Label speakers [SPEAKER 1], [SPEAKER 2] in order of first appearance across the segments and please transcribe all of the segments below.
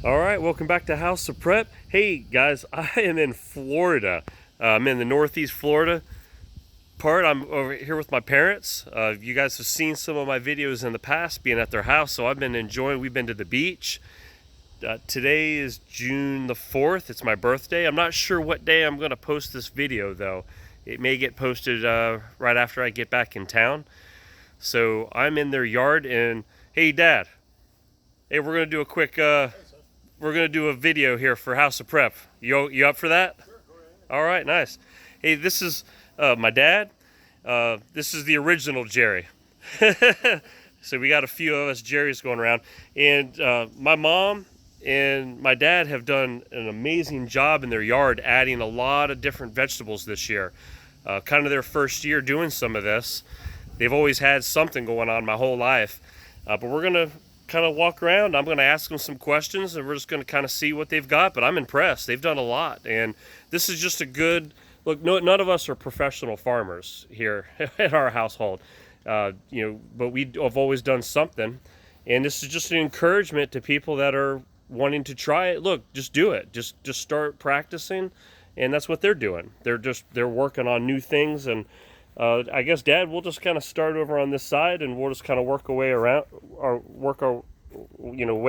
[SPEAKER 1] All right, welcome back to House of Prep. Hey guys, I am in Florida. I'm in the Northeast Florida part. I'm over here with my parents. You guys have seen some of my videos in the past being at their house, so I've been enjoying. We've been to the beach. Today is June the 4th. It's my birthday. I'm not sure what day I'm going to post this video though. It may get posted right after I get back in town. So I'm in their yard and hey Dad, hey, we're going to do a quick we're gonna do a video here for House of Prep. You up for that?
[SPEAKER 2] Sure, go ahead.
[SPEAKER 1] All right, nice. Hey, this is my dad. This is the original Jerry. So we got a few of us Jerrys going around, and my mom and my dad have done an amazing job in their yard, adding a lot of different vegetables this year. Kind of their first year doing some of this. They've always had something going on my whole life, but we're gonna kind of walk around. I'm going to ask them some questions and we're just going to kind of see what they've got, but I'm impressed. They've done a lot, and this is just a good look. No, none of us are professional farmers here at our household, but we have always done something, and this is just an encouragement to people that are wanting to try it. Look, just do it. Just start practicing, and that's what they're doing. They're working on new things, and I guess, Dad, we'll just kind of start over on this side, and we'll just kind of work our way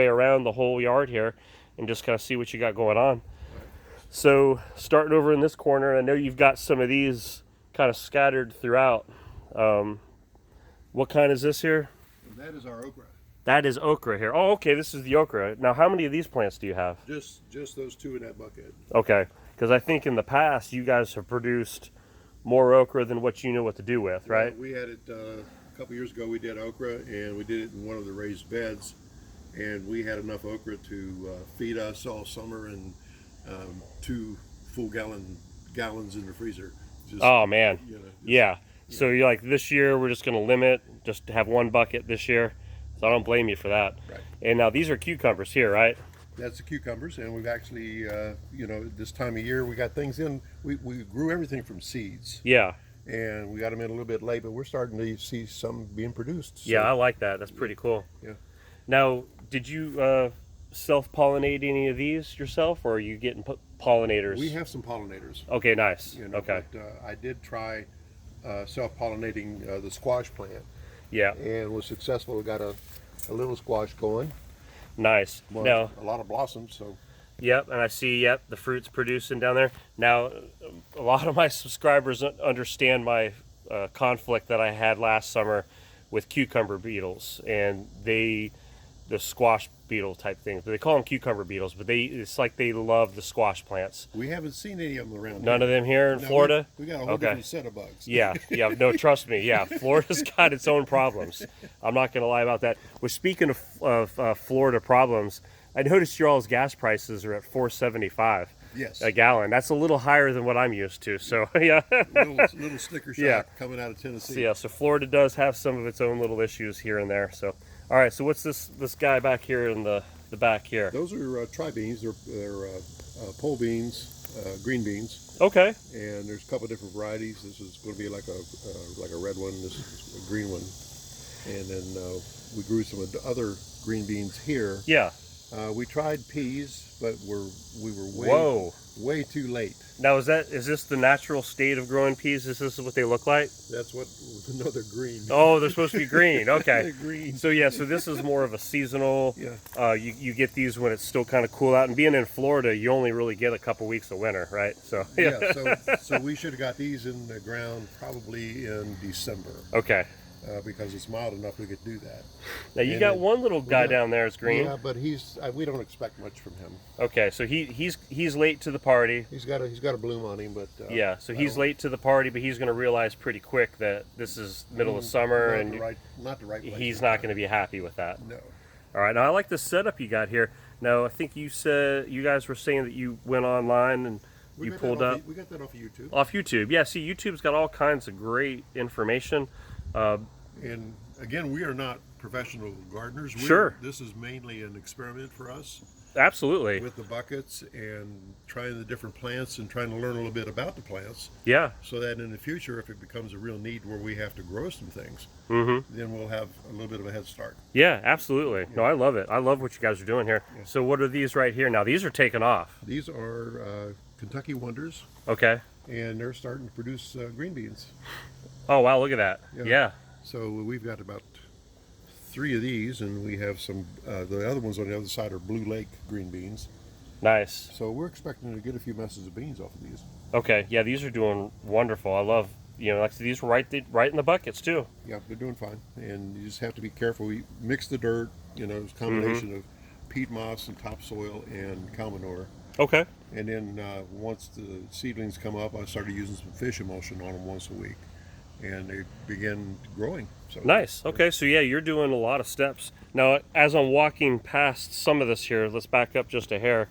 [SPEAKER 1] around the whole yard here, and just kind of see what you got going on. So, starting over in this corner, I know you've got some of these kind of scattered throughout. What kind is this here?
[SPEAKER 2] That is our okra.
[SPEAKER 1] That is okra here. Oh, okay, this is the okra. Now, how many of these plants do you have?
[SPEAKER 2] Just those two in that bucket.
[SPEAKER 1] Okay, because I think in the past you guys have produced more okra than what you know what to do with, right?
[SPEAKER 2] We had it a couple years ago. We did okra, and we did it in one of the raised beds, and we had enough okra to feed us all summer, and 2 full gallons in the freezer.
[SPEAKER 1] Oh man, So you're like, this year we're just going to limit, just to have 1 bucket this year. So I don't blame you for that.
[SPEAKER 2] Right.
[SPEAKER 1] And now these are cucumbers here, right?
[SPEAKER 2] That's the cucumbers, and we've actually, this time of year we got things in. We grew everything from seeds.
[SPEAKER 1] Yeah.
[SPEAKER 2] And we got them in a little bit late, but we're starting to see some being produced. So.
[SPEAKER 1] Yeah, I like that. That's pretty cool.
[SPEAKER 2] Yeah.
[SPEAKER 1] Now, did you self-pollinate any of these yourself, or are you getting pollinators?
[SPEAKER 2] We have some pollinators.
[SPEAKER 1] Okay, nice. Okay.
[SPEAKER 2] But, I did try self-pollinating the squash plant.
[SPEAKER 1] Yeah.
[SPEAKER 2] And was successful. We got a little squash going.
[SPEAKER 1] Nice.
[SPEAKER 2] Well,
[SPEAKER 1] now,
[SPEAKER 2] a lot of blossoms. So.
[SPEAKER 1] Yep, and I see, the fruit's producing down there. Now, a lot of my subscribers understand my conflict that I had last summer with cucumber beetles, and the squash beetle type things. They call them cucumber beetles, but it's like they love the squash plants.
[SPEAKER 2] We haven't seen any of them around.
[SPEAKER 1] None of them here in Florida?
[SPEAKER 2] We got a whole different set of bugs.
[SPEAKER 1] Yeah, no, trust me. Yeah, Florida's got its own problems. I'm not going to lie about that. Well, speaking of Florida problems, I noticed your all's gas prices are at $4.75
[SPEAKER 2] yes.
[SPEAKER 1] a gallon. That's a little higher than what I'm used to. So yeah,
[SPEAKER 2] little sticker shock coming out of Tennessee.
[SPEAKER 1] So Florida does have some of its own little issues here and there. So, all right. So what's this guy back here in the back here?
[SPEAKER 2] Those are tri-beans. They're pole beans, green beans.
[SPEAKER 1] Okay.
[SPEAKER 2] And there's a couple of different varieties. This is going to be like a red one. This is a green one. And then we grew some of the other green beans here.
[SPEAKER 1] Yeah.
[SPEAKER 2] We tried peas, but we were way too late.
[SPEAKER 1] Now is this the natural state of growing peas? Is this what they look like?
[SPEAKER 2] That's what. No, they're green.
[SPEAKER 1] Oh, they're supposed to be green. Okay.
[SPEAKER 2] They're green.
[SPEAKER 1] So so this is more of a seasonal.
[SPEAKER 2] Yeah.
[SPEAKER 1] You get these when it's still kind of cool out, and being in Florida, you only really get a couple weeks of winter, right? So
[SPEAKER 2] So we should have got these in the ground probably in December.
[SPEAKER 1] Okay.
[SPEAKER 2] Because it's mild enough we could do that.
[SPEAKER 1] Now you got one little guy down there is green.
[SPEAKER 2] Yeah, but we don't expect much from him.
[SPEAKER 1] Okay, so he's late to the party.
[SPEAKER 2] He's got a bloom on him, but
[SPEAKER 1] so he's late to the party, but he's going to realize pretty quick that this is middle of summer and
[SPEAKER 2] not the right place.
[SPEAKER 1] He's not going to be happy with that.
[SPEAKER 2] No.
[SPEAKER 1] All right, now I like the setup you got here. Now I think you said you guys were saying that you went online and you pulled up.
[SPEAKER 2] We got that off of YouTube.
[SPEAKER 1] Off YouTube, yeah. See, YouTube's got all kinds of great information.
[SPEAKER 2] And again, we are not professional gardeners.
[SPEAKER 1] Sure.
[SPEAKER 2] This is mainly an experiment for us
[SPEAKER 1] Absolutely.
[SPEAKER 2] with the buckets and trying the different plants and trying to learn a little bit about the plants.
[SPEAKER 1] Yeah.
[SPEAKER 2] So that in the future, if it becomes a real need where we have to grow some things, then we'll have a little bit of a head start.
[SPEAKER 1] Yeah, absolutely. No, I love it. I love what you guys are doing here.
[SPEAKER 2] Yeah.
[SPEAKER 1] So what are these right here? Now, these are taking off.
[SPEAKER 2] These are Kentucky Wonders,
[SPEAKER 1] Okay.
[SPEAKER 2] and they're starting to produce green beans.
[SPEAKER 1] Oh, wow, look at that.
[SPEAKER 2] Yeah.
[SPEAKER 1] Yeah.
[SPEAKER 2] So we've got about 3 of these, and we have some, the other ones on the other side are Blue Lake green beans.
[SPEAKER 1] Nice.
[SPEAKER 2] So we're expecting to get a few messes of beans off of these.
[SPEAKER 1] Okay. Yeah, these are doing wonderful. I love, like these were right in the buckets too.
[SPEAKER 2] Yeah, they're doing fine. And you just have to be careful. We mix the dirt, it's a combination of peat moss and topsoil and cow manure.
[SPEAKER 1] Okay.
[SPEAKER 2] And then once the seedlings come up, I started using some fish emulsion on them once a week. And they begin growing. So
[SPEAKER 1] Nice. Okay, so yeah, you're doing a lot of steps. Now, as I'm walking past some of this here, let's back up just a hair.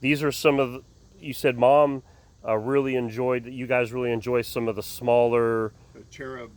[SPEAKER 1] These are some of you said Mom you guys really enjoy some of the smaller,
[SPEAKER 2] the cherub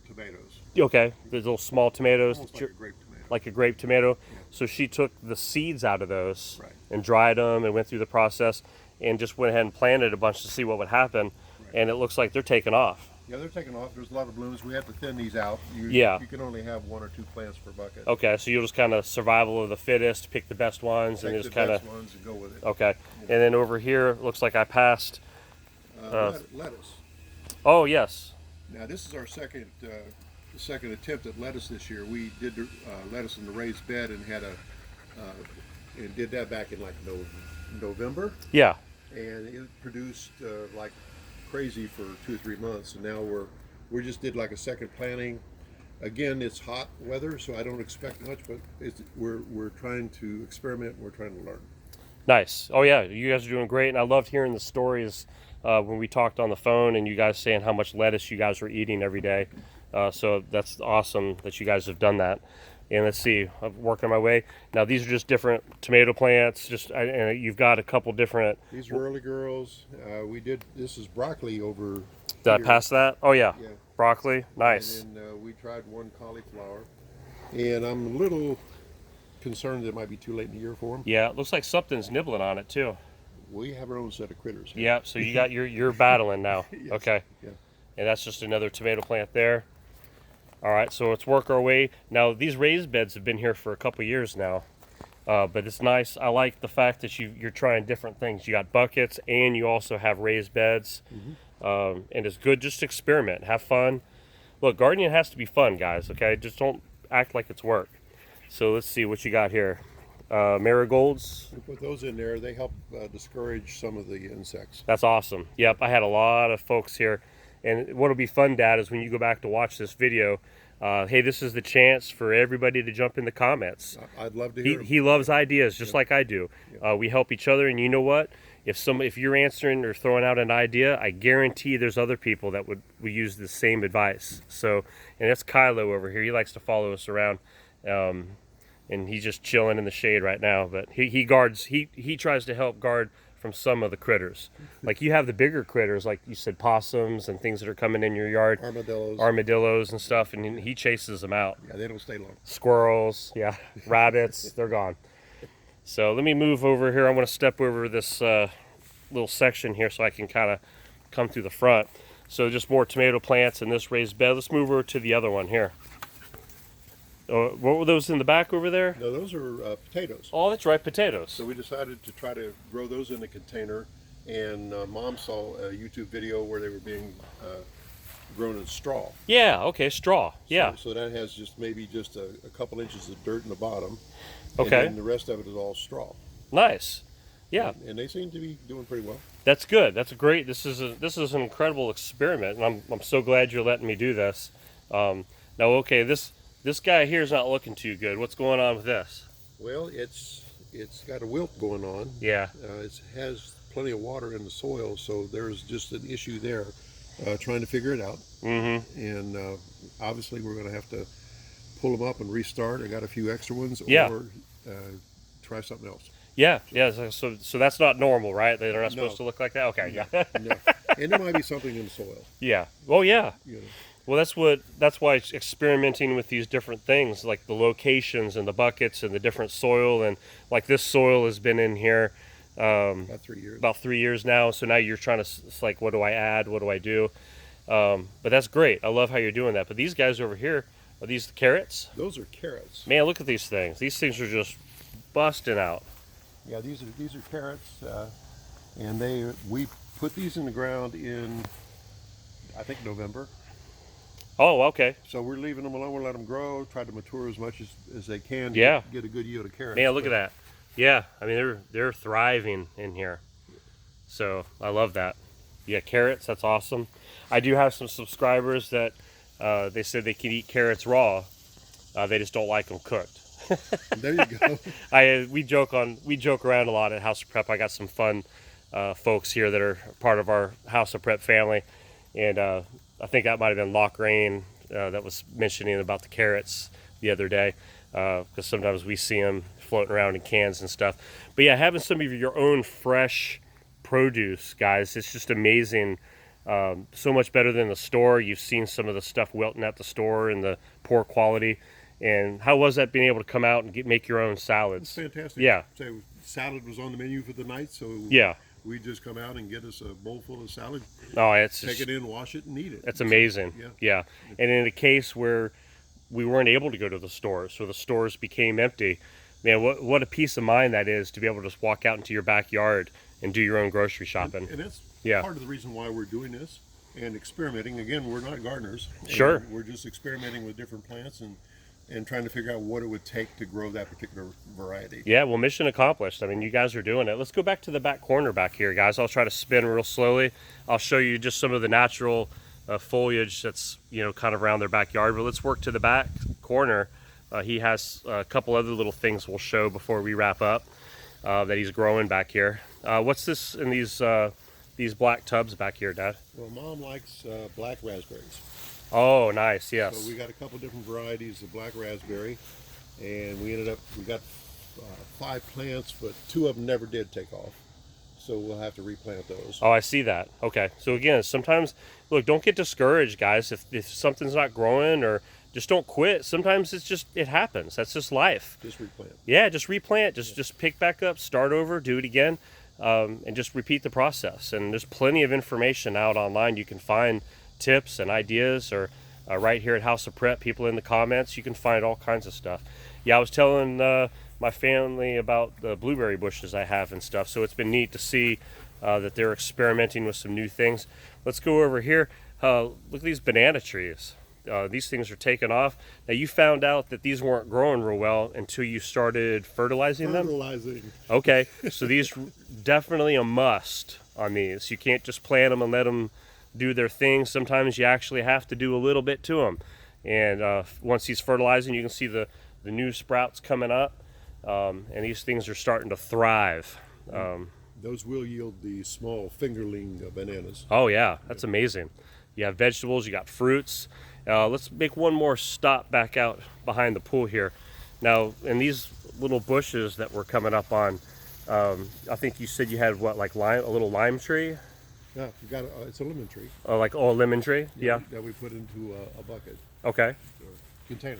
[SPEAKER 2] tomatoes.
[SPEAKER 1] okay, the little small tomatoes,
[SPEAKER 2] Almost like a grape tomato.
[SPEAKER 1] like a grape tomato.
[SPEAKER 2] Yeah.
[SPEAKER 1] So she took the seeds out of those
[SPEAKER 2] Right.
[SPEAKER 1] and dried them and went through the process and just went ahead and planted a bunch to see what would happen.
[SPEAKER 2] Right.
[SPEAKER 1] And it looks like they're taking off.
[SPEAKER 2] Yeah, they're taking off. There's a lot of blooms. We have to thin these out.
[SPEAKER 1] Yeah.
[SPEAKER 2] You can only have 1 or 2 plants per bucket.
[SPEAKER 1] Okay, so you'll just kind of survival of the fittest, pick the best ones, and
[SPEAKER 2] Take
[SPEAKER 1] just
[SPEAKER 2] the
[SPEAKER 1] kind
[SPEAKER 2] best
[SPEAKER 1] of.
[SPEAKER 2] ones and go with it.
[SPEAKER 1] Okay, and then over here looks like I passed.
[SPEAKER 2] Lettuce.
[SPEAKER 1] Oh yes.
[SPEAKER 2] Now this is our second attempt at lettuce this year. We did lettuce in the raised bed and and did that back in like November,
[SPEAKER 1] Yeah.
[SPEAKER 2] and it produced like crazy for 2 or 3 months. And now we just did like a second planting. Again, it's hot weather, so I don't expect much, but we're trying to experiment. And we're trying to learn.
[SPEAKER 1] Nice. Oh yeah, you guys are doing great, and I loved hearing the stories when we talked on the phone, and you guys saying how much lettuce you guys were eating every day. So that's awesome that you guys have done that. And let's see, I'm working my way. Now these are just different tomato plants. And you've got a couple different.
[SPEAKER 2] These are early girls. This is broccoli over.
[SPEAKER 1] Did I
[SPEAKER 2] here.
[SPEAKER 1] pass that? Oh yeah.
[SPEAKER 2] Yeah.
[SPEAKER 1] Broccoli. Nice.
[SPEAKER 2] And then we tried one cauliflower, and I'm a little concerned that it might be too late in the year for them.
[SPEAKER 1] Yeah, it looks like something's nibbling on it too.
[SPEAKER 2] We have our own set of critters here.
[SPEAKER 1] Yeah, so you got you're battling now.
[SPEAKER 2] Yes.
[SPEAKER 1] Okay.
[SPEAKER 2] Yeah.
[SPEAKER 1] And that's just another tomato plant there. All right, so let's work our way. Now, these raised beds have been here for a couple years now, but it's nice. I like the fact that you're trying different things. You got buckets, and you also have raised beds, and it's good just to experiment, have fun. Look, gardening has to be fun, guys, okay? Just don't act like it's work. So let's see what you got here. Marigolds.
[SPEAKER 2] We put those in there. They help discourage some of the insects.
[SPEAKER 1] That's awesome. Yep, I had a lot of folks here. And what'll be fun, Dad, is when you go back to watch this video, hey, this is the chance for everybody to jump in the comments.
[SPEAKER 2] I'd love to hear.
[SPEAKER 1] He loves ideas just like I do. We help each other, and you know what? If you're answering or throwing out an idea, I guarantee there's other people that would use the same advice. So, and that's Kylo over here. He likes to follow us around, and he's just chilling in the shade right now. But he guards. He tries to help guard from some of the critters. Like you have the bigger critters, like you said, possums and things that are coming in your yard. Armadillos and stuff, and he chases them out.
[SPEAKER 2] Yeah, they don't stay long.
[SPEAKER 1] Squirrels, yeah, rabbits, they're gone. So let me move over here. I want to step over this little section here so I can kind of come through the front. So just more tomato plants in this raised bed. Let's move over to the other one here. What were those in the back over there?
[SPEAKER 2] No, those are potatoes.
[SPEAKER 1] Oh, that's right, potatoes.
[SPEAKER 2] So we decided to try to grow those in a container, and Mom saw a YouTube video where they were being grown in straw.
[SPEAKER 1] Yeah, okay, straw. Yeah.
[SPEAKER 2] So that has maybe just a couple inches of dirt in the bottom.
[SPEAKER 1] Okay.
[SPEAKER 2] And then the rest of it is all straw.
[SPEAKER 1] Nice. Yeah.
[SPEAKER 2] And they seem to be doing pretty well.
[SPEAKER 1] That's good. That's great. This is an incredible experiment, and I'm so glad you're letting me do this. Now, okay, this guy here is not looking too good. What's going on with this?
[SPEAKER 2] Well, it's got a wilt going on.
[SPEAKER 1] Yeah.
[SPEAKER 2] It has plenty of water in the soil, so there's just an issue there. Trying to figure it out. Mm-hmm. And obviously we're going to have to pull them up and restart. I got a few extra ones, or try something else.
[SPEAKER 1] Yeah. So that's not normal, right? They're not supposed to look like that. Okay. Yeah.
[SPEAKER 2] No. And there might be something in the soil.
[SPEAKER 1] Yeah. Oh yeah.
[SPEAKER 2] You know.
[SPEAKER 1] Well, that's why it's experimenting with these different things, like the locations and the buckets and the different soil, and like this soil has been in here
[SPEAKER 2] About 3 years.
[SPEAKER 1] about 3 years now. So now you're trying to, it's like, what do I add? What do I do? But that's great. I love how you're doing that. But these guys over here, are these the carrots?
[SPEAKER 2] Those are carrots.
[SPEAKER 1] Man, look at these things. These things are just busting out.
[SPEAKER 2] Yeah, these are carrots, and we put these in the ground in, I think, November.
[SPEAKER 1] Oh, okay.
[SPEAKER 2] So we're leaving them alone. We'll let them grow, try to mature as much as they can. To
[SPEAKER 1] Yeah.
[SPEAKER 2] get a good yield of carrots.
[SPEAKER 1] Man, look at that. Yeah, I mean they're thriving in here. So I love that. Yeah, carrots. That's awesome. I do have some subscribers that they said they can eat carrots raw. They just don't like them cooked.
[SPEAKER 2] There you go.
[SPEAKER 1] We joke around a lot at House of Prep. I got some fun folks here that are part of our House of Prep family, and I think that might have been Lock Rain that was mentioning about the carrots the other day, because sometimes we see them floating around in cans and stuff. But yeah, having some of your own fresh produce, guys, it's just amazing. So much better than the store. You've seen some of the stuff wilting at the store and the poor quality. And how was that being able to come out and make your own salads?
[SPEAKER 2] It's fantastic.
[SPEAKER 1] Yeah.
[SPEAKER 2] So salad was on the menu for the night, so
[SPEAKER 1] Yeah.
[SPEAKER 2] we just come out and get us a bowl full of salad,
[SPEAKER 1] Oh, it's
[SPEAKER 2] take
[SPEAKER 1] just,
[SPEAKER 2] it in, wash it, and eat it.
[SPEAKER 1] it's amazing.
[SPEAKER 2] Yeah.
[SPEAKER 1] Yeah. And in a case where we weren't able to go to the stores, so the stores became empty, man, what a peace of mind that is to be able to just walk out into your backyard and do your own grocery shopping.
[SPEAKER 2] And that's
[SPEAKER 1] Yeah.
[SPEAKER 2] part of the reason why we're doing this and experimenting. Again, we're not gardeners.
[SPEAKER 1] Sure.
[SPEAKER 2] And we're just experimenting with different plants and trying to figure out what it would take to grow that particular variety.
[SPEAKER 1] Yeah, well, mission accomplished. I mean, you guys are doing it. Let's go back to the back corner back here, guys. I'll try to spin real slowly. I'll show you just some of the natural foliage that's, kind of around their backyard. But let's work to the back corner. He has a couple other little things we'll show before we wrap up that he's growing back here. What's this in these black tubs back here, Dad?
[SPEAKER 2] Well, Mom likes black raspberries.
[SPEAKER 1] Oh, nice, yes.
[SPEAKER 2] So we got a couple different varieties of black raspberry, and we got 5 plants, but 2 of them never did take off. So we'll have to replant those.
[SPEAKER 1] Oh, I see that. Okay. So again, sometimes, look, don't get discouraged, guys. If something's not growing, or just don't quit. Sometimes it happens. That's just life.
[SPEAKER 2] Just replant.
[SPEAKER 1] Yeah, just replant. Just pick back up, start over, do it again, and just repeat the process. And there's plenty of information out online. You can find tips and ideas, or right here at House of Prep, people in the comments, you can find all kinds of stuff. Yeah, I was telling my family about the blueberry bushes I have and stuff, so it's been neat to see that they're experimenting with some new things. Let's go over here. Look at these banana trees. These things are taking off. Now, you found out that these weren't growing real well until you started fertilizing them?
[SPEAKER 2] Fertilizing.
[SPEAKER 1] Okay, so these definitely a must on these. You can't just plant them and let them do their thing. Sometimes you actually have to do a little bit to them. And once he's fertilizing, you can see the new sprouts coming up, and these things are starting to thrive.
[SPEAKER 2] Those will yield the small fingerling bananas.
[SPEAKER 1] Oh yeah, that's amazing. You have vegetables, you got fruits. Let's make one more stop back out behind the pool here. Now, in these little bushes that we're coming up on, I think you said you had what, like a little lime tree?
[SPEAKER 2] Yeah, it's a lemon tree.
[SPEAKER 1] A lemon tree? Yeah.
[SPEAKER 2] That we put into a bucket
[SPEAKER 1] Okay.
[SPEAKER 2] or container.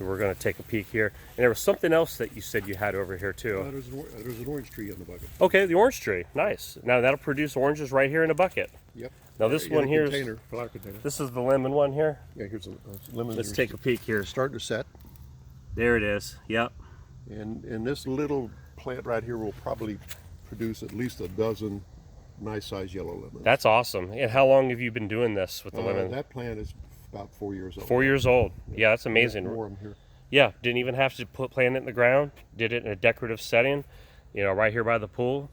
[SPEAKER 1] We're going to take a peek here. And there was something else that you said you had over here too.
[SPEAKER 2] There's an orange tree in the bucket.
[SPEAKER 1] Okay, the orange tree. Nice. Now that'll produce oranges right here in a bucket.
[SPEAKER 2] Yep.
[SPEAKER 1] Now this
[SPEAKER 2] In
[SPEAKER 1] one
[SPEAKER 2] a
[SPEAKER 1] here,
[SPEAKER 2] flower container.
[SPEAKER 1] this is the lemon one here.
[SPEAKER 2] Yeah, here's a lemon.
[SPEAKER 1] Let's take a peek here.
[SPEAKER 2] Starting to set.
[SPEAKER 1] There it is. Yep.
[SPEAKER 2] And this little plant right here will probably produce at least a dozen nice sized yellow lemons.
[SPEAKER 1] That's awesome. And how long have you been doing this with the lemon?
[SPEAKER 2] That plant is about 4 years old.
[SPEAKER 1] 4 years old. Yeah, that's amazing.
[SPEAKER 2] More of them here.
[SPEAKER 1] Yeah, didn't even have to plant it in the ground. Did it in a decorative setting, right here by the pool.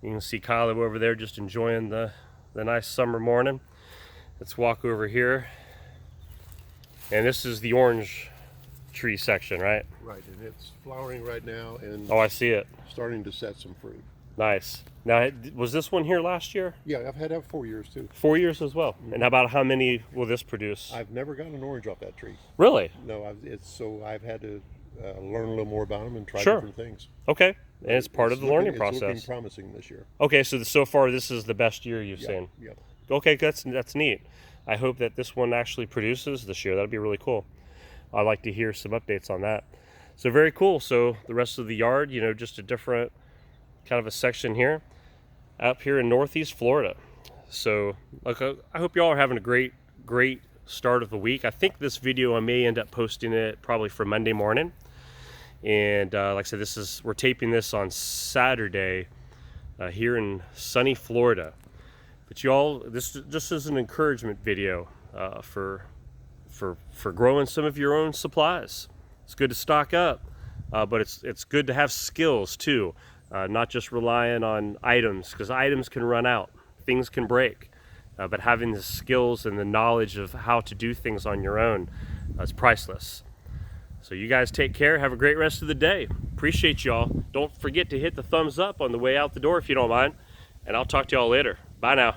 [SPEAKER 1] You can see Kylie over there just enjoying the nice summer morning. Let's walk over here. And this is the orange tree section, right?
[SPEAKER 2] Right, and it's flowering right now and
[SPEAKER 1] Oh, I see it.
[SPEAKER 2] starting to set some fruit.
[SPEAKER 1] Nice. Now, was this one here last year?
[SPEAKER 2] Yeah, I've had that 4 years too.
[SPEAKER 1] 4 years as well. And how many will this produce?
[SPEAKER 2] I've never gotten an orange off that tree.
[SPEAKER 1] Really?
[SPEAKER 2] No, I've had to learn a little more about them and try
[SPEAKER 1] Sure.
[SPEAKER 2] different things.
[SPEAKER 1] Okay. And it's part of the learning
[SPEAKER 2] It's
[SPEAKER 1] process.
[SPEAKER 2] looking promising this year.
[SPEAKER 1] Okay, so far this is the best year you've
[SPEAKER 2] Yeah,
[SPEAKER 1] seen.
[SPEAKER 2] yep.
[SPEAKER 1] Okay, that's neat. I hope that this one actually produces this year. That'd be really cool. I'd like to hear some updates on that. So very cool. So the rest of the yard, you know, just a different kind of a section here, up here in Northeast Florida. So look, I hope y'all are having a great start of the week. I think this video, I may end up posting it probably for Monday morning. And like I said, we're taping this on Saturday here in sunny Florida. But y'all, this just is an encouragement video for growing some of your own supplies. It's good to stock up, but it's good to have skills too, not just relying on items, because items can run out, things can break. But having the skills and the knowledge of how to do things on your own is priceless. So you guys take care. Have a great rest of the day. Appreciate y'all. Don't forget to hit the thumbs up on the way out the door if you don't mind. And I'll talk to y'all later. Bye now.